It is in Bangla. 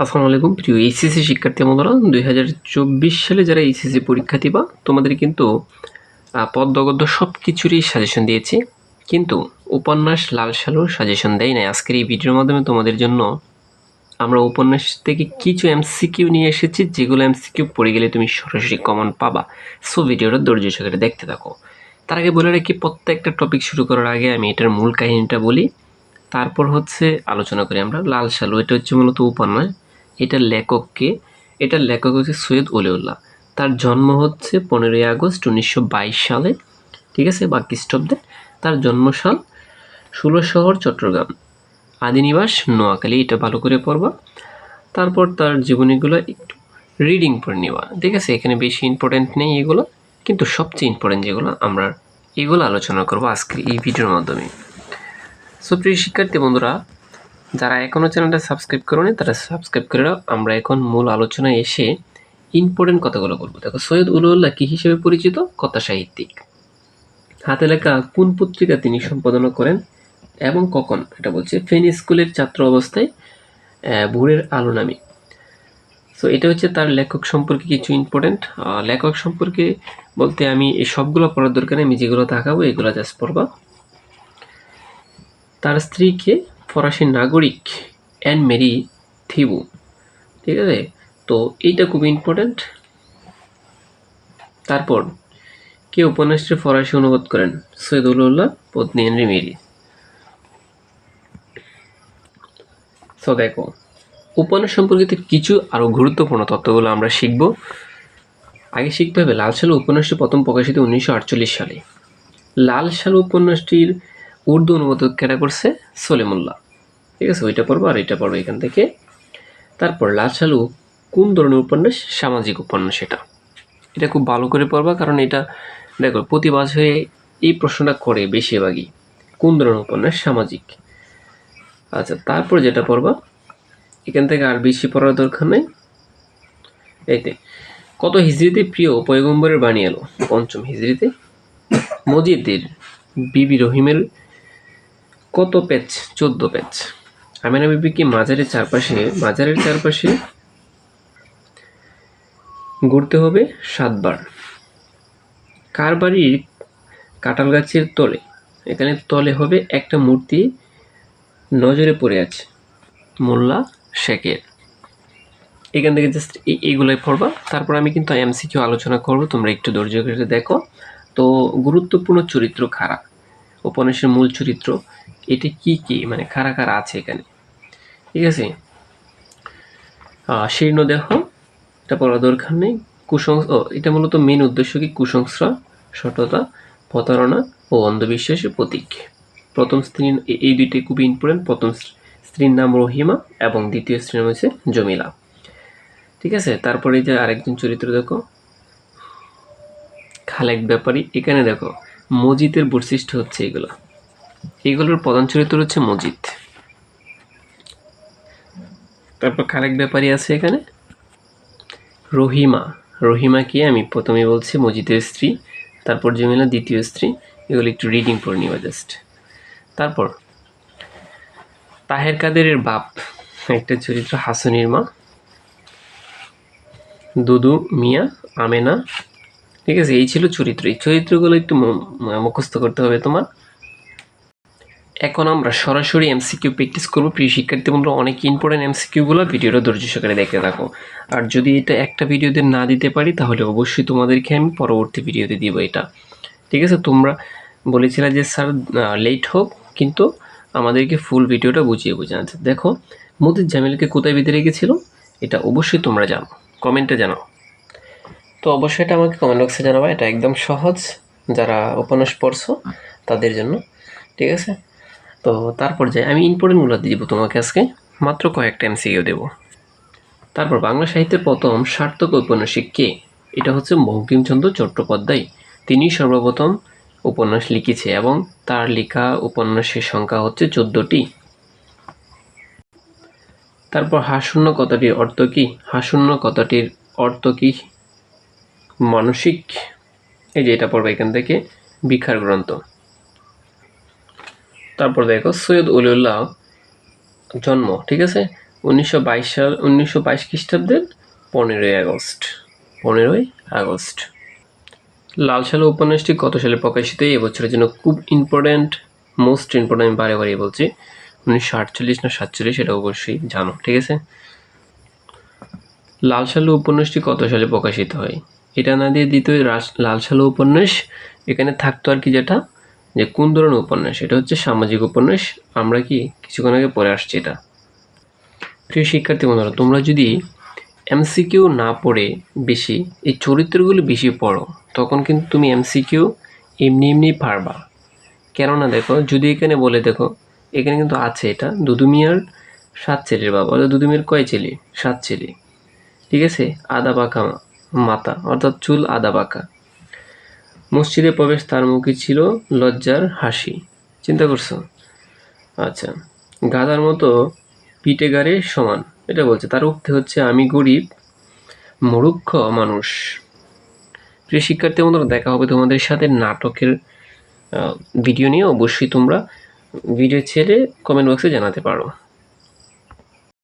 আসসালামু আলাইকুম প্রিয় এইচএসসি শিক্ষার্থী বন্ধুরা, 2024 সালে যারা এইচএসসি পরীক্ষা দিবা তোমাদের কিন্তু পদ্য গদ্য সব কিছুরই সাজেশন দিয়েছি, কিন্তু উপন্যাস লাল সালুর সাজেশন দেয় নাই। আজকের এই ভিডিওর মাধ্যমে তোমাদের জন্য আমরা উপন্যাস থেকে কিছু এমসিকিউ নিয়ে এসেছি, যেগুলো এমসিকিউ পড়ে গেলে তুমি সরাসরি কমন পাবা। সো ভিডিওটা ধৈর্য সহকারে দেখতে থাকো। তার আগে বলে রাখি, প্রত্যেকটা টপিক শুরু করার আগে আমি এটার মূল কাহিনীটা বলি, তারপর হচ্ছে আলোচনা করি আমরা। লাল সালু এটা হচ্ছে মূলত উপন্যাস। এটার লেখক কে? এটার লেখক হচ্ছে সৈয়দ অলিউল্লাহ। তার জন্ম হচ্ছে 15ই আগস্ট 1922 সালে, ঠিক আছে, বা খ্রিস্টাব্দে। তার জন্মসাল ষোলশহর চট্টগ্রাম, আদিনিবাস নোয়াখালী। এটা ভালো করে পড়বা। তারপর তার জীবনীগুলো একটু রিডিং করে নেওয়া, ঠিক আছে। এখানে বেশি ইম্পর্টেন্ট নেই এগুলো, কিন্তু সবচেয়ে ইম্পর্টেন্ট যেগুলো আমরা এগুলো আলোচনা করবো আজকের এই ভিডিওর মাধ্যমে। সো প্রিয় শিক্ষার্থী বন্ধুরা, যারা এখনও চ্যানেলটা সাবস্ক্রাইব করোনি তারা সাবস্ক্রাইব করে দাও। আমরা এখন মূল আলোচনায় এসে ইম্পর্টেন্ট কথাগুলো বলবো। দেখো, সৈয়দ অলিউল্লাহ কি হিসেবে পরিচিত? কথা সাহিত্যিক। হাতে লেখা কোন পত্রিকা তিনি সম্পাদনা করেন এবং কখন? এটা বলছে ফেনী স্কুলের ছাত্র অবস্থায় ভোরের আলো নামে। সো এটা হচ্ছে তার লেখক সম্পর্কে কিছু ইম্পর্টেন্ট। লেখক সম্পর্কে বলতে আমি এই সবগুলো পড়ার দরকার নেই, আমি যেগুলো দেখাবো এগুলো জাস্ট পড়বা। তার স্ত্রীকে ফরাসি নাগরিক অ্যান মেরি থিবু, ঠিক আছে। তো এইটা খুব ইম্পর্টেন্ট। তারপর কে উপন্যাসটি ফরাসি অনুবাদ করেন? সৈয়দ অলিউল্লাহ পত্নী হেনরি মেরি। সো দেখো, উপন্যাস সম্পর্কিত কিছু আরও গুরুত্বপূর্ণ তথ্যগুলো আমরা শিখব। আগে শিখতে হবে লাল সালু উপন্যাসটি প্রথম প্রকাশিত 1948 সালে। লাল সালু উপন্যাসটির উর্দু অনুবাদ কেনা করছে সলিমুল্লাহ, ঠিক আছে। ওইটা পড়বো আর এটা পড়বো এখান থেকে। তারপর লাল সালু কোন ধরনের উপন্যাস? সামাজিক উপন্যাস। এটা খুব ভালো করে পড়বা, কারণ এটা দেখো প্রতি বছরে এই প্রশ্নটা করে বেশিরভাগই। কোন ধরনের উপন্যাস? সামাজিক। আচ্ছা, তারপর যেটা পড়বা এখান থেকে আর বেশি পড়ার দরকার নেই। এইতে কত হিজরিতে প্রিয় পয়গম্বরের বাণী এলো? 5ম হিজরিতে। মজিদের বিবি রহিমের কত পেজ? 14 পেজ। আমেনা বিবি কি মাজারের চারপাশে ঘুরতে হবে 7 বার? কার বাড়ির কাঁঠাল গাছের তলে? এখানে তলে হবে একটা মূর্তি নজরে পড়ে আছে, মোল্লা শেখের। এখান থেকে জাস্ট এইগুলোই পড়বা। তারপর আমি কিন্তু এমসিকিউ আলোচনা করব, তোমরা একটু ধৈর্য ধরে দেখো। তো গুরুত্বপূর্ণ চরিত্র কারা? উপন্যাসের মূল চরিত্র এটা কি মানে কারা কারা আছে এখানে, ঠিক আছে। শীর্ণদেহ, এটা পড়ার দরকার নেই। এটা মূলত মেন উদ্দেশ্য কি? কুসংস্কার, সততা, প্রতারণা ও অন্ধবিশ্বাসের প্রতীক। প্রথম স্ত্রী, এই দুইটাই খুবই ইম্পর্টেন্ট। প্রথম স্ত্রীর নাম রহিমা এবং দ্বিতীয় স্ত্রীর নাম হচ্ছে জমিলা, ঠিক আছে। তারপরে যে আরেকজন চরিত্র দেখো, খালেক ব্যাপারী। এখানে দেখো মজিদের বৈশিষ্ট্য হচ্ছে এইগুলোর প্রধান চরিত্র হচ্ছে মজিদ। তারপর খালেক ব্যাপারী আছে এখানে। রহিমা কি? আমি প্রথমে বলছি মজিদের স্ত্রী, তারপর জমিলা দ্বিতীয় স্ত্রী। এগুলো একটু রিডিং করে নিবা জাস্ট। তারপর তাহের কাদেরের বাপ একটা চরিত্র, হাসনির মা, দুদু মিয়া, আমেনা, ঠিক আছে। এই ছিল চরিত্র। এই চরিত্রগুলো একটু মুখস্থ করতে হবে তোমার। এখন আমরা সরাসরি এমসিকিউ প্র্যাকটিস করবো। প্রিয় শিক্ষার্থী বন্ধুরা, অনেক ইম্পর্টেন্ট এমসিকিউগুলো ভিডিওটা ধৈর্য সহকারে দেখতে থাকো। আর যদি এটা একটা ভিডিওতে না দিতে পারি তাহলে অবশ্যই তোমাদেরকে আমি পরবর্তী ভিডিওতে দিব এটা, ঠিক আছে। তোমরা বলেছিলে যে স্যার লেট হোক, কিন্তু আমাদেরকে ফুল ভিডিওটা বুঝিয়ে আনতে। দেখো, মোদির জামিলকে কোথায় বেঁধে রেখেছিল? এটা অবশ্যই তোমরা জানো, কমেন্টে জানাও। তো অবশ্যই এটা আমাকে কমেন্ট বক্সে জানাবা। এটা একদম সহজ, যারা উপন্যাস পড়ছো তাদের জন্য, ঠিক আছে। তো তারপর যাই, আমি ইম্পর্টেন্টগুলো দিব তোমাকে আজকে, মাত্র কয়েকটা এমসিকিউ দেব। তারপর বাংলা সাহিত্যের প্রথম সার্থক ঔপন্যাসিক কে? এটা হচ্ছে বঙ্কিমচন্দ্র চট্টোপাধ্যায়। তিনি সর্বপ্রথম উপন্যাস লিখেছে এবং তার লেখা উপন্যাসের সংখ্যা হচ্ছে 14টি। তারপর হাশূন্য কথাটির অর্থ কি? হাশূন্য কথাটির অর্থ কি? মানসিক। এই যে এটা পড়বে এখান থেকে, ভিক্ষার গ্রন্থ। তারপর দেখো সৈয়দ অলিউল্লাহ জন্ম, ঠিক আছে। 1922 খ্রিস্টাব্দের 15ই আগস্ট। লাল সালু উপন্যাসটি কত সালে প্রকাশিত? এবছরের জন্য খুব ইম্পর্ট্যান্ট, মোস্ট ইম্পর্ট্যান্ট, আমি বারে বারে বলছি। 1948 না 47 সেটা অবশ্যই জানো, ঠিক আছে। লাল সালু উপন্যাসটি কত সালে প্রকাশিত হয়? এটা না দিয়ে দিত লাল সালু উপন্যাস, এখানে থাকতো আর কি যেটা, যে কোন ধরনের উপন্যাস, এটা হচ্ছে সামাজিক উপন্যাস। আমরা কি কিছুক্ষণ আগে পড়ে আসছি এটা। প্রিয় শিক্ষার্থী বন্ধুরা, তোমরা যদি এমসিকিউ না পড়ে বেশি এই চরিত্রগুলো বেশি পড়ো, তখন কিন্তু তুমি এমসিকিউ এমনি পারবা। কেননা দেখো, যদি এখানে বলে দেখো, এখানে কিন্তু আছে এটা, দুদু মিয়ার 7 ছেলের বাবা, অর্থাৎ দুদু মিয়ার কয় ছেলে? 7 ছেলে, ঠিক আছে। আদা বাঁকা মাথা, অর্থাৎ চুল আদা বাঁকা। মসজিদে প্রবেশ তার মুখে ছিল লজ্জার হাসি। চিন্তা করছো? আচ্ছা। গাধার মতো পিঠে গাড়ে সমান, এটা বলছে। তার উক্তি হচ্ছে আমি গরিব মূর্খ মানুষ। প্রিয় শিক্ষার্থী বন্ধুরা, দেখা হবে তোমাদের সাথে নাটকের ভিডিও নিয়ে। অবশ্যই তোমরা ভিডিও ছেড়ে কমেন্ট বক্সে জানাতে পারো।